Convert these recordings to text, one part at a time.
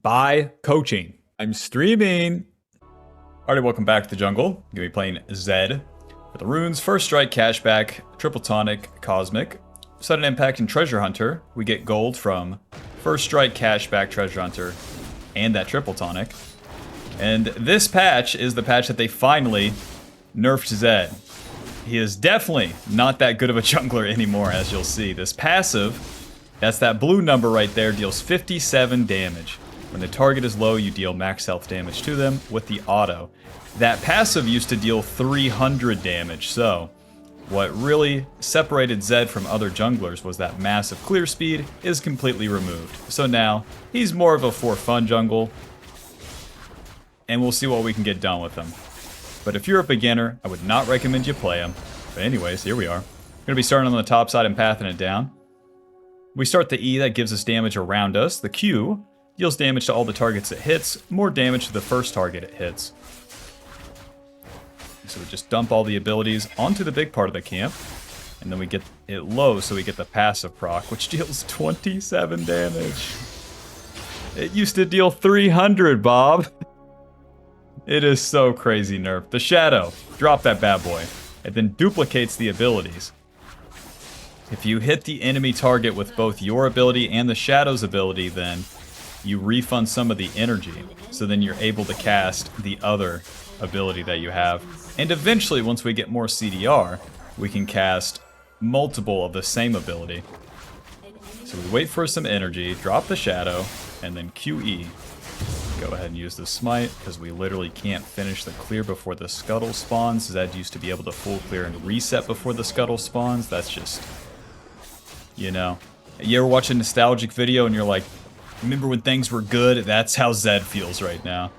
by coaching. I'm streaming. Alright, welcome back to the jungle. I'm gonna be playing ZED for the runes. First strike, cashback, triple tonic, cosmic, sudden impact, and treasure hunter. We get gold from first strike, cashback, treasure hunter, and that triple tonic. And this patch is the patch that they finally nerfed ZED. He is definitely not that good of a jungler anymore, as you'll see. This passive, that's that blue number right there, deals 57 damage. When the target is low, you deal max health damage to them with the auto. That passive used to deal 300 damage, so what really separated ZED from other junglers was that massive clear speed is completely removed. So now, he's more of a for fun jungle, and we'll see what we can get done with him. But if you're a beginner, I would not recommend you play him. But anyways, here we are. We're going to be starting on the top side and pathing it down. We start the E, that gives us damage around us. The Q deals damage to all the targets it hits, more damage to the first target it hits. So we just dump all the abilities onto the big part of the camp, and then we get it low so we get the passive proc, which deals 27 damage. It used to deal 300, Bob. It is so crazy nerf. The Shadow, drop that bad boy. It then duplicates the abilities. If you hit the enemy target with both your ability and the Shadow's ability, then you refund some of the energy. So then you're able to cast the other ability that you have. And eventually, once we get more CDR, we can cast multiple of the same ability. So we wait for some energy, drop the Shadow, and then QE. Go ahead and use the smite, because we literally can't finish the clear before the scuttle spawns. Zed used to be able to full clear and reset before the scuttle spawns. That's just, you know. You ever watch a nostalgic video and you're like, remember when things were good? That's how Zed feels right now.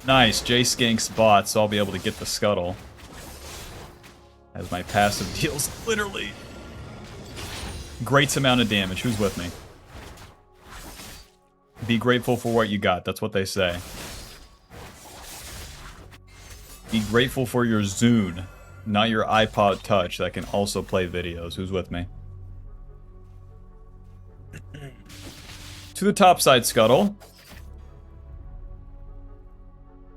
Nice, J skanks bot, so I'll be able to get the scuttle. As my passive deals literally great amount of damage. Who's with me? Be grateful for what you got. That's what they say. Be grateful for your Zune, not your iPod Touch that can also play videos. Who's with me? To the top side scuttle.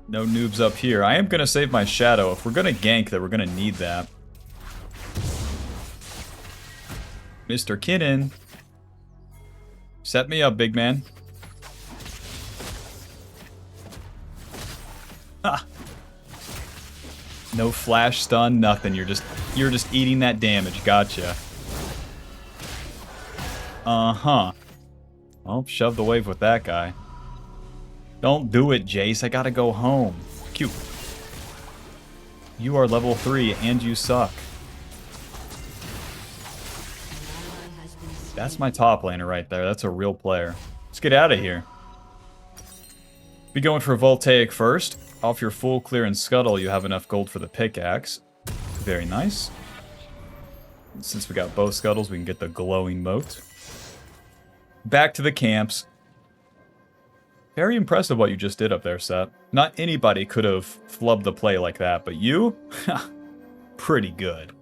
No noobs up here. I am going to save my Shadow. If we're going to gank that, we're going to need that. Mr. Kinnan. Set me up, big man. Ha! No flash stun, nothing. You're just eating that damage. Gotcha. Uh-huh. Well, shove the wave with that guy. Don't do it, Jace. I gotta go home. Cute. You are level 3 and you suck. That's my top laner right there. That's a real player. Let's get out of here. Be going for Voltaic first. Off your full clear and scuttle, you have enough gold for the pickaxe. Very nice. And since we got both scuttles, we can get the glowing moat. Back to the camps. Very impressive what you just did up there, Seth. Not anybody could have flubbed the play like that, but you? Pretty good.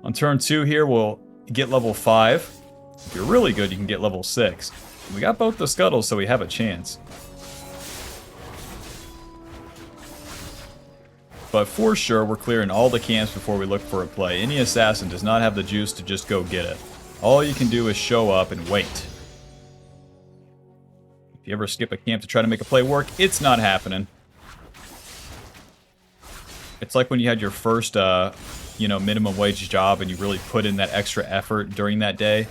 On turn 2 here, we'll get level 5. If you're really good, you can get level 6. We got both the scuttles, so we have a chance. But for sure, we're clearing all the camps before we look for a play. Any assassin does not have the juice to just go get it. All you can do is show up and wait. If you ever skip a camp to try to make a play work, it's not happening. It's like when you had your first, minimum wage job and you really put in that extra effort during that day.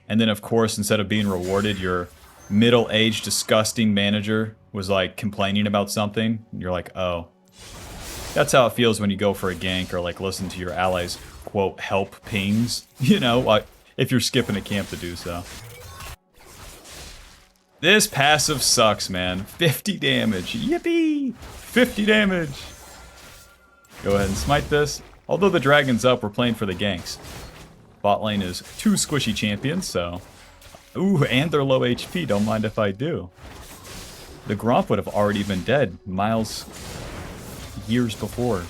And then, of course, instead of being rewarded, your middle-aged, disgusting manager was, like, complaining about something. And you're like, oh. That's how it feels when you go for a gank or, like, listen to your allies, quote, help pings. You know, like, if you're skipping a camp to do so. This passive sucks, man. 50 damage. Yippee! 50 damage. Go ahead and smite this. Although the dragon's up, we're playing for the ganks. Bot lane is 2 squishy champions, so... Ooh, and they're low HP. Don't mind if I do. The Gromp would have already been dead years before.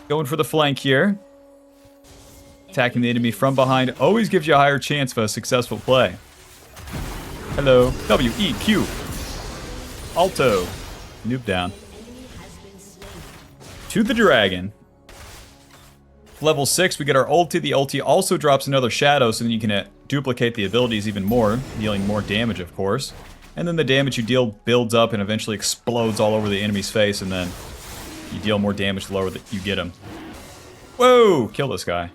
Going for the flank here. Attacking the enemy from behind always gives you a higher chance of a successful play. Hello. W, E, Q. Alto. Noob down. To the dragon. Level 6, we get our ulti. The ulti also drops another shadow, so then you can duplicate the abilities even more, dealing more damage, of course. And then the damage you deal builds up and eventually explodes all over the enemy's face, and then you deal more damage the lower that you get him. Whoa! Kill this guy.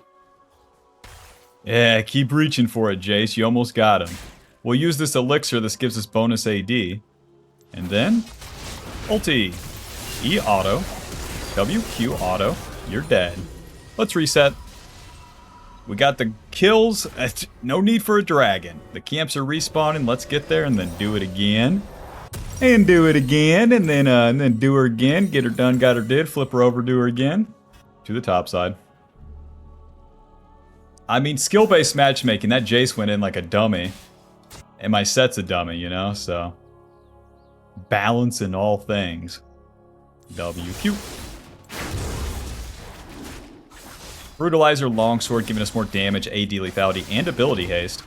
Yeah, keep reaching for it, Jace. You almost got him. We'll use this elixir. This gives us bonus AD. And then, ulti. E auto. W, Q auto. You're dead. Let's reset. We got the kills. No need for a dragon. The camps are respawning. Let's get there and then do it again. And do it again. And then do her again. Get her done, got her did. Flip her over, do her again. To the top side. I mean, skill-based matchmaking. That Jace went in like a dummy. And my set's a dummy, you know? So, balance in all things. WQ. Brutalizer Longsword giving us more damage, AD lethality, and ability haste.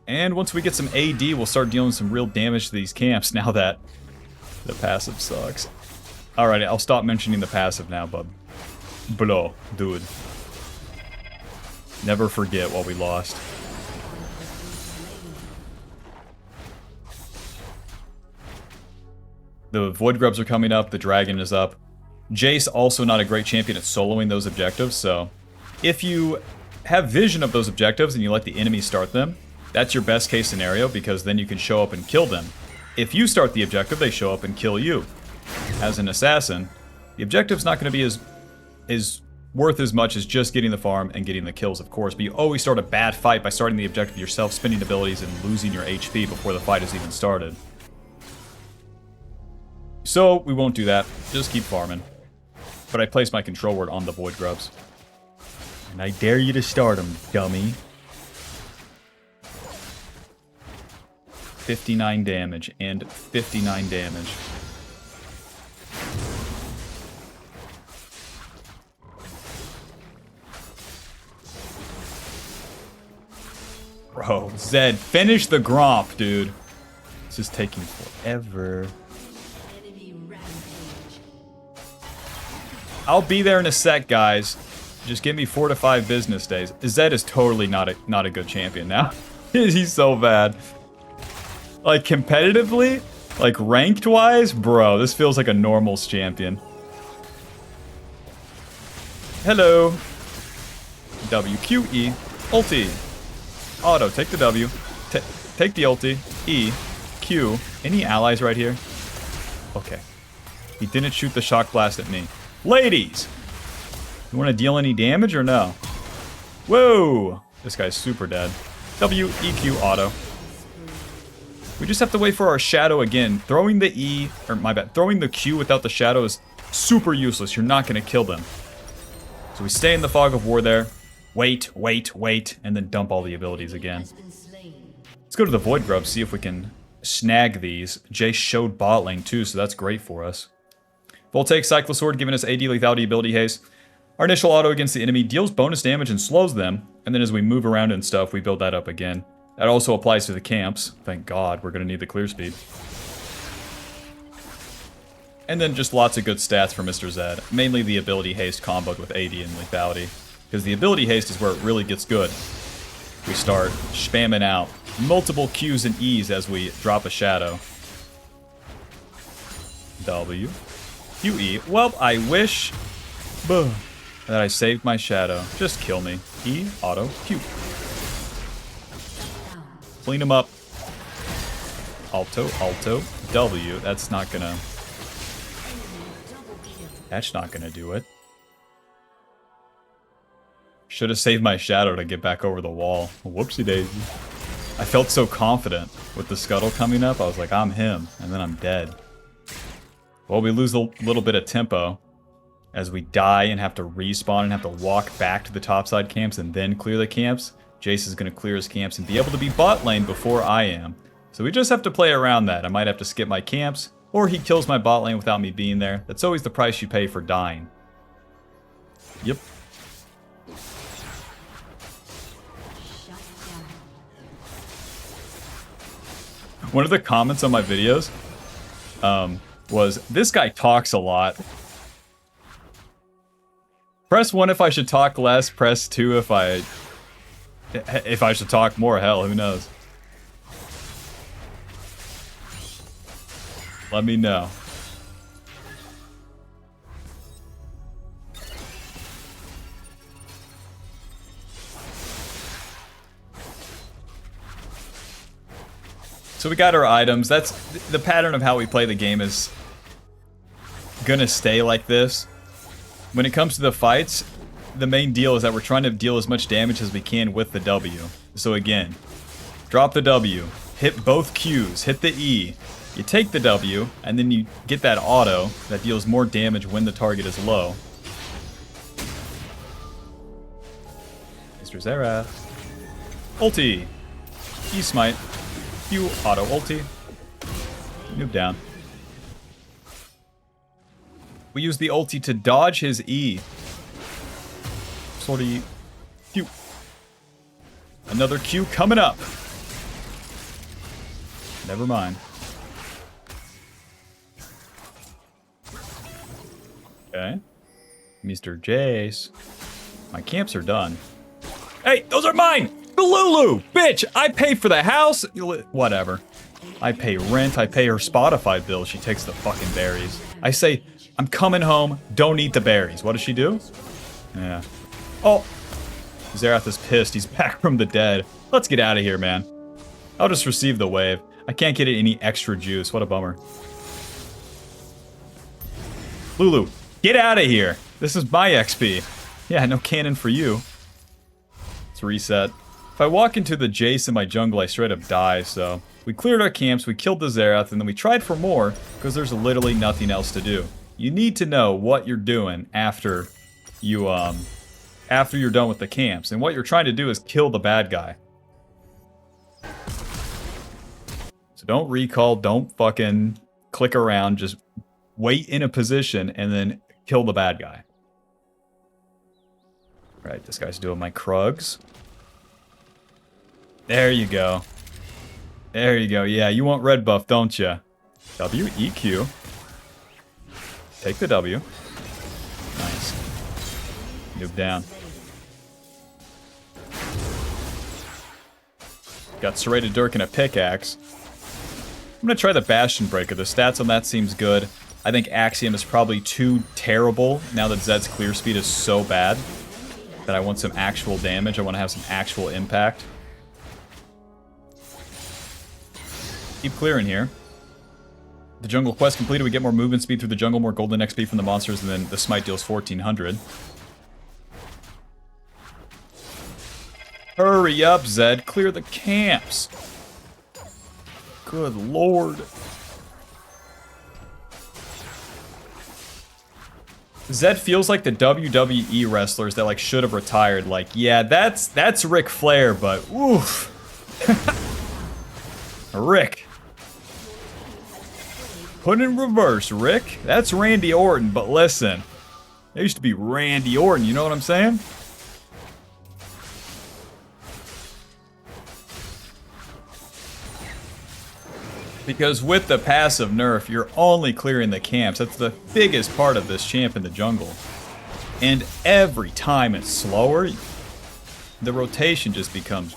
And once we get some AD, we'll start dealing some real damage to these camps now that the passive sucks. Alright, I'll stop mentioning the passive now, but bro, dude. Never forget what we lost. The Void Grubs are coming up, the Dragon is up. Jace also not a great champion at soloing those objectives, so if you have vision of those objectives and you let the enemy start them, that's your best case scenario because then you can show up and kill them. If you start the objective, they show up and kill you. As an assassin, the objective's not going to be as worth as much as just getting the farm and getting the kills, of course, but you always start a bad fight by starting the objective yourself, spending abilities, and losing your HP before the fight has even started. So, we won't do that. Just keep farming. But I placed my control word on the Void Grubs. And I dare you to start them, dummy. 59 damage and 59 damage. Bro, Zed, finish the Gromp, dude. This is taking forever. I'll be there in a sec, guys. Just give me 4 to 5 business days. Zed is totally not a good champion now. He's so bad. Like, competitively, like, ranked-wise, bro, this feels like a normals champion. Hello. W, Q, E, ulti. Auto, take the W. Take the ulti. E, Q. Any allies right here? Okay. He didn't shoot the shock blast at me. Ladies! You want to deal any damage or no? Whoa! This guy's super dead. W, E, Q, auto. We just have to wait for our shadow again. Throwing the E, or my bad, throwing the Q without the shadow is super useless. You're not going to kill them. So we stay in the fog of war there. Wait, wait, wait, and then dump all the abilities again. Let's go to the Void Grub, see if we can snag these. Jace showed bot lane too, so that's great for us. Voltaic Cyclosword giving us AD lethality, ability haste. Our initial auto against the enemy deals bonus damage and slows them, and then as we move around and stuff, we build that up again. That also applies to the camps. Thank God, we're going to need the clear speed. And then just lots of good stats for Mr. Zed. Mainly the ability haste comboed with AD and lethality. Because the ability haste is where it really gets good. We start spamming out multiple Qs and Es as we drop a shadow. W. QE. Well, I wish that I saved my shadow. Just kill me. E, auto, Q. Clean him up. Alto, alto, W. That's not gonna do it. Should have saved my shadow to get back over the wall. Whoopsie daisy. I felt so confident with the scuttle coming up. I was like, I'm him. And then I'm dead. Well, we lose a little bit of tempo as we die and have to respawn and have to walk back to the topside camps and then clear the camps. Jace is going to clear his camps and be able to be bot lane before I am. So we just have to play around that. I might have to skip my camps, or he kills my bot lane without me being there. That's always the price you pay for dying. Yep. One of the comments on my videos was, this guy talks a lot. Press 1 if I should talk less, press 2 if I should talk more. Hell, who knows? Let me know. So we got our items. That's the pattern of how we play the game is gonna stay like this. When it comes to the fights, the main deal is that we're trying to deal as much damage as we can with the W. So again, drop the W, hit both Qs, hit the E, you take the W, and then you get that auto that deals more damage when the target is low. Mr. Xerath. Ulti. E-smite. Q auto ulti. Noob down. We use the ulti to dodge his E. Sort of Q. Another Q coming up. Never mind. Okay. Mr. Jace. My camps are done. Hey, those are mine! Lulu! Bitch! I pay for the house! Whatever. I pay rent, I pay her Spotify bill, she takes the fucking berries. I say, I'm coming home, don't eat the berries. What does she do? Yeah. Oh! Xerath is pissed, he's back from the dead. Let's get out of here, man. I'll just receive the wave. I can't get any extra juice, what a bummer. Lulu, get out of here! This is my XP. Yeah, no cannon for you. Let's reset. If I walk into the Jace in my jungle, I straight up die, so... We cleared our camps, we killed the Xerath, and then we tried for more, because there's literally nothing else to do. You need to know what you're doing after you're done with the camps. And what you're trying to do is kill the bad guy. So don't recall, don't fucking click around, just wait in a position and then kill the bad guy. Right, this guy's doing my Krugs. There you go. There you go. Yeah, you want red buff, don't you? W, E, Q. Take the W. Nice. Move down. Got Serrated Dirk and a pickaxe. I'm gonna try the Bastion Breaker. The stats on that seems good. I think Axiom is probably too terrible now that Zed's clear speed is so bad that I want some actual damage. I want to have some actual impact. Keep clearing here. The jungle quest completed. We get more movement speed through the jungle, more golden XP from the monsters, and then the smite deals 1400. Hurry up, Zed. Clear the camps. Good lord. Zed feels like the WWE wrestlers that like should have retired. Like, yeah, that's Ric Flair, but oof. Rick. Put in reverse, Rick. That's Randy Orton, but listen. There used to be Randy Orton, you know what I'm saying? Because with the passive nerf, you're only clearing the camps. That's the biggest part of this champ in the jungle. And every time it's slower, the rotation just becomes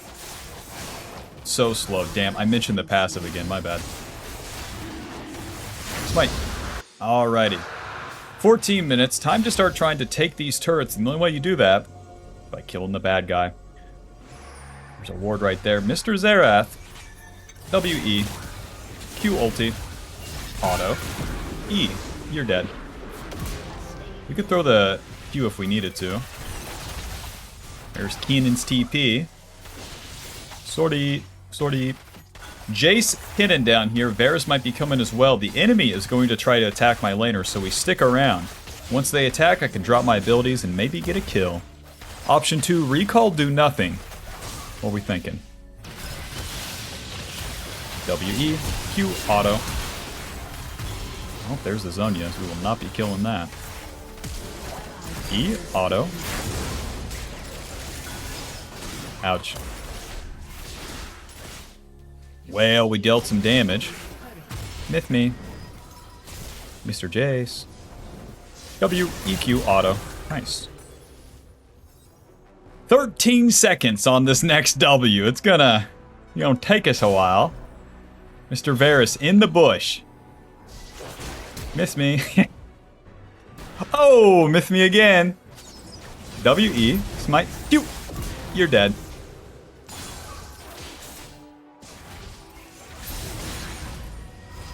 so slow. Damn, I mentioned the passive again, my bad. Smite. Alrighty. 14 minutes, time to start trying to take these turrets. And the only way you do that is by killing the bad guy. There's a ward right there. Mr. Xerath. W-E. Q ulti. Auto. E. You're dead. We could throw the Q if we needed to. There's Keenan's TP. Sorty. Jace hidden down here. Varus might be coming as well. The enemy is going to try to attack my laner, so we stick around. Once they attack, I can drop my abilities and maybe get a kill. Option 2, recall, do nothing. What are we thinking? W-E, Q, auto. Oh, there's the Zonia. We will not be killing that. E, auto. Ouch. Well, we dealt some damage. Myth me. Mr. Jace. W, EQ, auto. Nice. 13 seconds on this next W. It's gonna take us a while. Mr. Varus in the bush. Miss me. Oh, miss me again. W-E, smite, you. You're dead.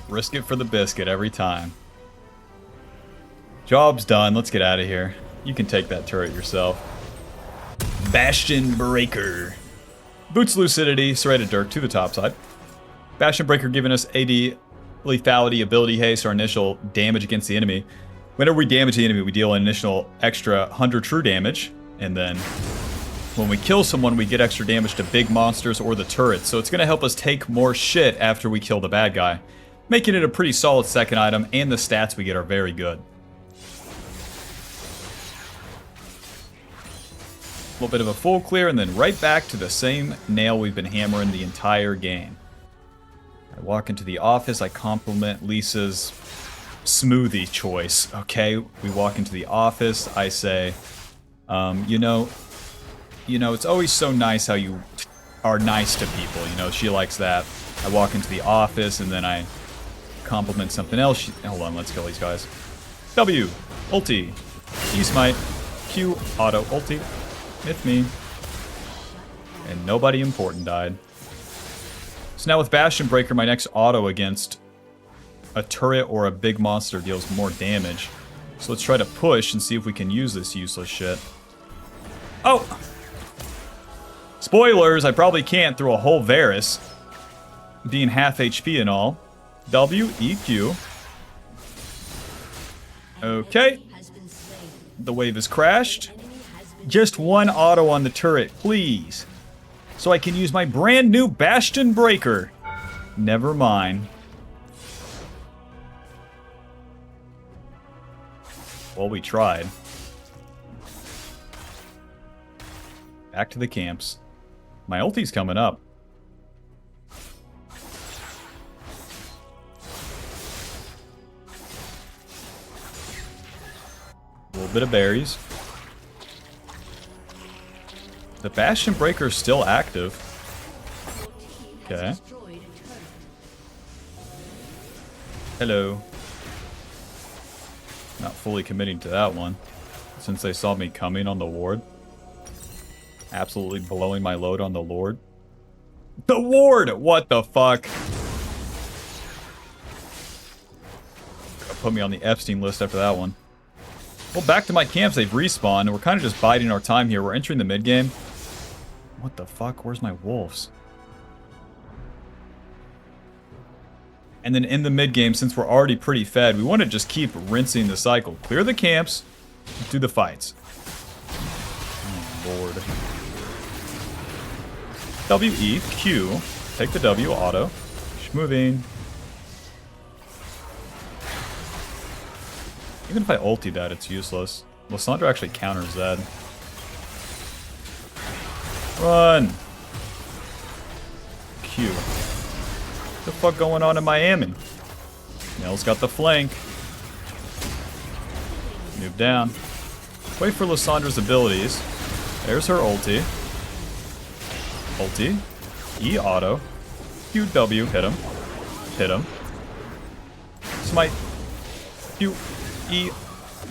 Risk it for the biscuit every time. Job's done. Let's get out of here. You can take that turret yourself. Bastion Breaker. Boots Lucidity, Serrated Dirk to the top side. Bastion Breaker giving us AD lethality, ability haste, our initial damage against the enemy. Whenever we damage the enemy, we deal an initial extra 100 true damage. And then when we kill someone, we get extra damage to big monsters or the turrets. So it's going to help us take more shit after we kill the bad guy, making it a pretty solid second item, and the stats we get are very good. A little bit of a full clear, and then right back to the same nail we've been hammering the entire game. I walk into the office, I compliment Lisa's smoothie choice, okay? We walk into the office, I say, you know, it's always so nice how you are nice to people, she likes that. I walk into the office, and then I compliment something else. Hold on, let's kill these guys. W, ulti, E smite, Q, auto, ulti, myth me. And nobody important died. So now with Bastion Breaker, my next auto against a turret or a big monster deals more damage. So let's try to push and see if we can use this useless shit. Oh! Spoilers, I probably can't through a whole Varus, being half HP and all. W, E, Q. Okay. The wave has crashed. Just one auto on the turret, please. So I can use my brand new Bastion Breaker. Never mind. Well, we tried. Back to the camps. My ulti's coming up. A little bit of berries. The Bastion Breaker is still active. Okay. Hello. Not fully committing to that one, since they saw me coming on the ward. Absolutely blowing my load on the Lord. The ward! What the fuck? Put me on the Epstein list after that one. Well, back to my camps. They've respawned, and we're kind of just biding our time here. We're entering the mid-game. What the fuck? Where's my wolves? And then in the mid-game, since we're already pretty fed, we want to just keep rinsing the cycle. Clear the camps, do the fights. Oh, Lord. W, E, Q. Take the W, auto. Moving. Even if I ulti that, it's useless. Lissandra actually counters Zed. Run! Q. What the fuck going on in Miami? Nell's got the flank. Move down. Wait for Lissandra's abilities. There's her ulti. Ulti. E auto. Q W. Hit him. Hit him. Smite. Q. E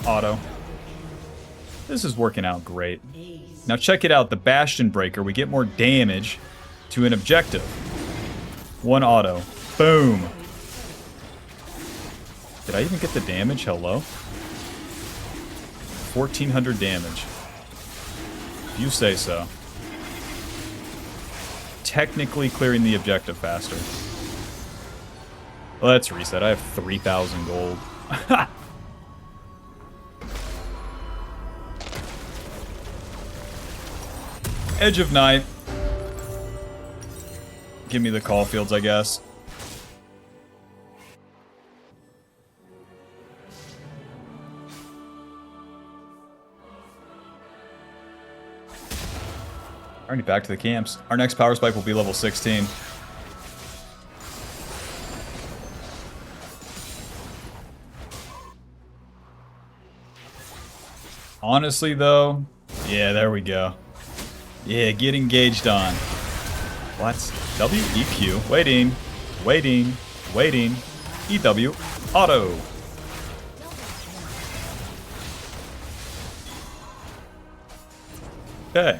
auto. This is working out great. Now check it out. The Bastion Breaker. We get more damage to an objective. One auto. Boom. Did I even get the damage? Hello? 1400 damage. If you say so. Technically clearing the objective faster. Let's reset. I have 3,000 gold. Edge of Night. Give me the Caulfields, I guess. Already back to the camps. Our next power spike will be level 16. Honestly, though, yeah, there we go. Yeah, get engaged on. What? WEQ. Waiting. Waiting. Waiting. EW. Auto. Okay.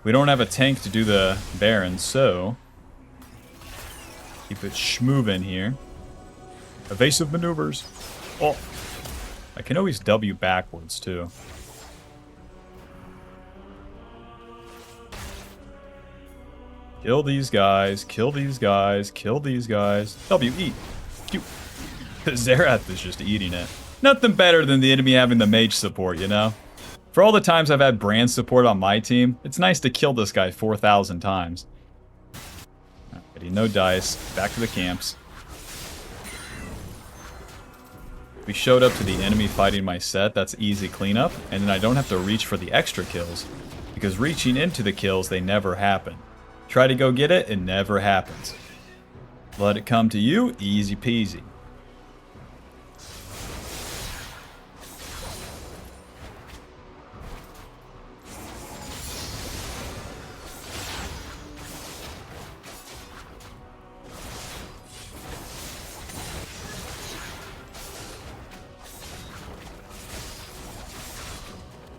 We don't have a tank to do the Baron, so keep it schmovin' here. Evasive maneuvers. Oh. I can always W backwards, too. Kill these guys, kill these guys, kill these guys. W-E. Q. Zerath is just eating it. Nothing better than the enemy having the mage support, you know? For all the times I've had brand support on my team, it's nice to kill this guy 4,000 times. Alrighty, no dice. Back to the camps. We showed up to the enemy fighting my set, that's easy cleanup, and then I don't have to reach for the extra kills, because reaching into the kills, they never happen. Try to go get it, it never happens. Let it come to you, easy peasy.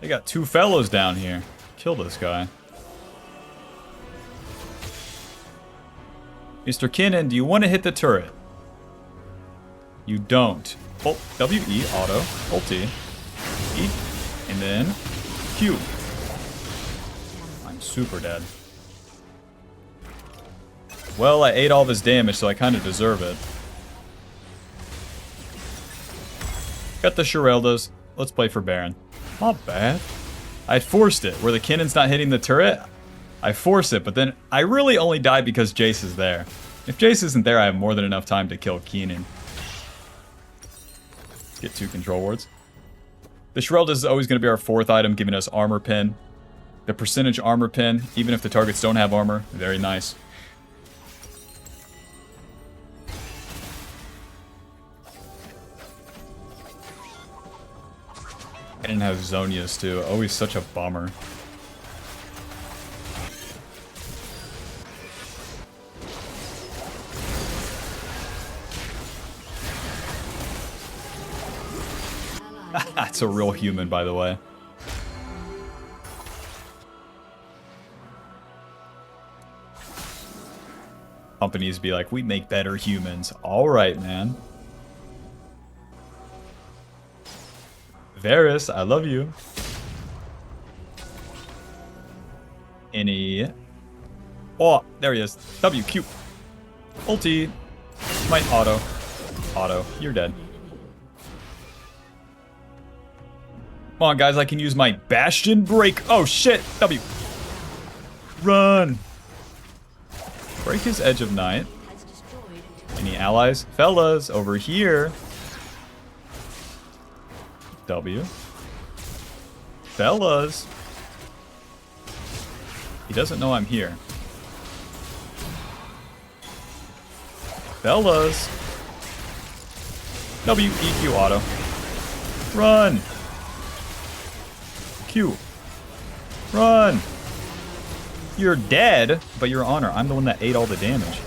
They got two fellows down here. Kill this guy. Mr. Kinnan, do you want to hit the turret? You don't. Oh, W-E, auto, ulti, E, and then Q. I'm super dead. Well, I ate all of his damage, so I kind of deserve it. Got the Shireldas. Let's play for Baron. Not bad. I forced it. Where the Kinnan's not hitting the turret, I force it, but then I really only die because Jace is there. If Jace isn't there, I have more than enough time to kill Keenan. Let's get 2 control wards. The Shireldas is always going to be our 4th item, giving us armor pin. The percentage armor pin, even if the targets don't have armor, very nice. I didn't have Zonias too. Always such a bummer. It's a real human, by the way. Companies be like, we make better humans. All right, man. Varus, I love you. Any... Oh, there he is. WQ. Ulti. Might auto. Auto. You're dead. Come on, guys. I can use my Bastion Break. Oh, shit. W. Run. Break his Edge of Night. Any allies? Fellas, over here. W. Fellas. He doesn't know I'm here. Fellas. W, EQ, auto. Run. Q. Run. You're dead, but you're honor. I'm the one that ate all the damage.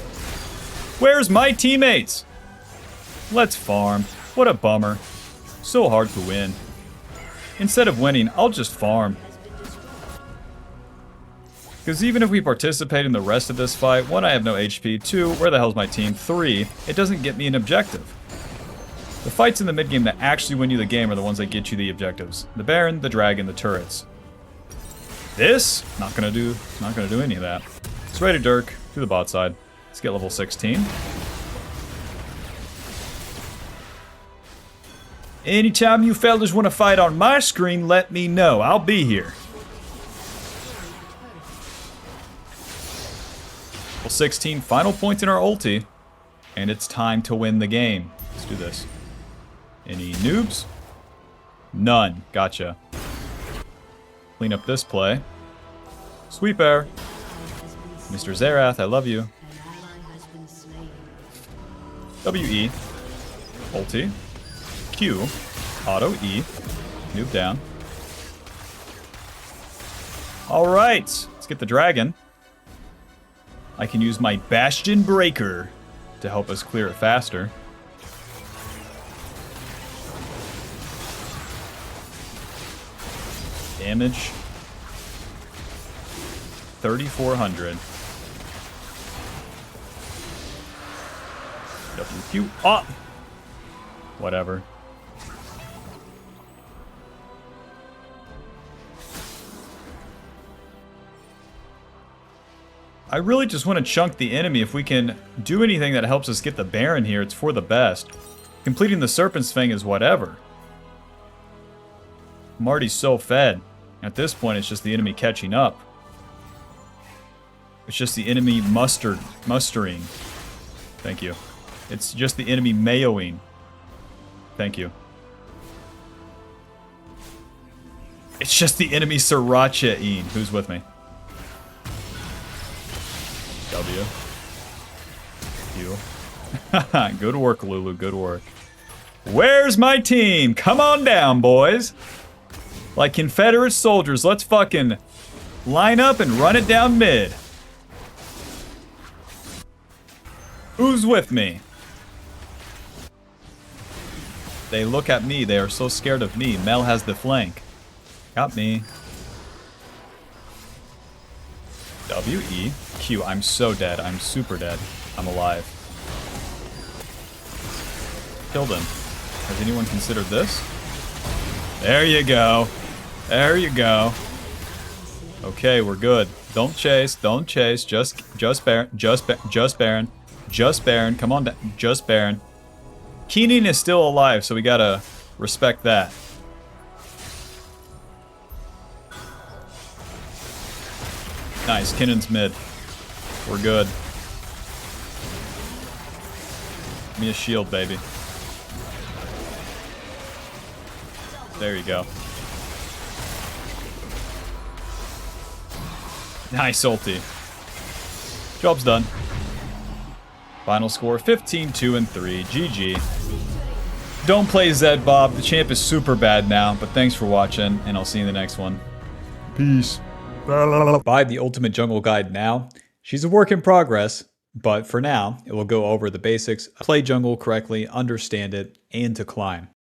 Where's my teammates? Let's farm. What a bummer. So hard to win. Instead of winning, I'll just farm. Because even if we participate in the rest of this fight, 1, I have no HP, 2, where the hell's my team, 3, it doesn't get me an objective. The fights in the mid game that actually win you the game are the ones that get you the objectives. The Baron, the Dragon, the turrets. This, not gonna do any of that. It's ready, Dirk, to the bot side. Let's get level 16. Anytime you fellas want to fight on my screen, let me know. I'll be here. Level 16, final point in our ulti. And it's time to win the game. Let's do this. Any noobs? None. Gotcha. Clean up this play. Sweet bear. Mr. Zerath, I love you. WE. Ulti. Q. Auto E. Noob down. Alright. Let's get the dragon. I can use my Bastion Breaker to help us clear it faster. Damage. 3,400. WQ. Oh! Whatever. I really just want to chunk the enemy. If we can do anything that helps us get the Baron here, it's for the best. Completing the Serpent's Fang is whatever. I'm already so fed. At this point, it's just the enemy catching up. It's just the enemy mustering. Thank you. It's just the enemy mayoing. Thank you. It's just the enemy sriracha-ing. Who's with me? W. Q. Good work, Lulu. Good work. Where's my team? Come on down, boys. Like Confederate soldiers, let's fucking line up and run it down mid. Who's with me? They look at me. They are so scared of me. Mel has the flank. Got me. W-E. Q. I'm so dead. I'm super dead. I'm alive. Killed him. Has anyone considered this? There you go. There you go. Okay, we're good. Don't chase. Don't chase. Just Baron. Just Baron. Just Baron. Come on down. Just Baron. Keenan is still alive, so we gotta respect that. Nice. Kinnon's mid. We're good. Give me a shield, baby. There you go. Nice ulti. Job's done. Final score 15, 2, and 3. GG. Don't play Zed, Bob. The champ is super bad now, but thanks for watching, and I'll see you in the next one. Peace. Buy the Ultimate Jungle Guide now. She's a work in progress, but for now, it will go over the basics, play jungle correctly, understand it, and to climb.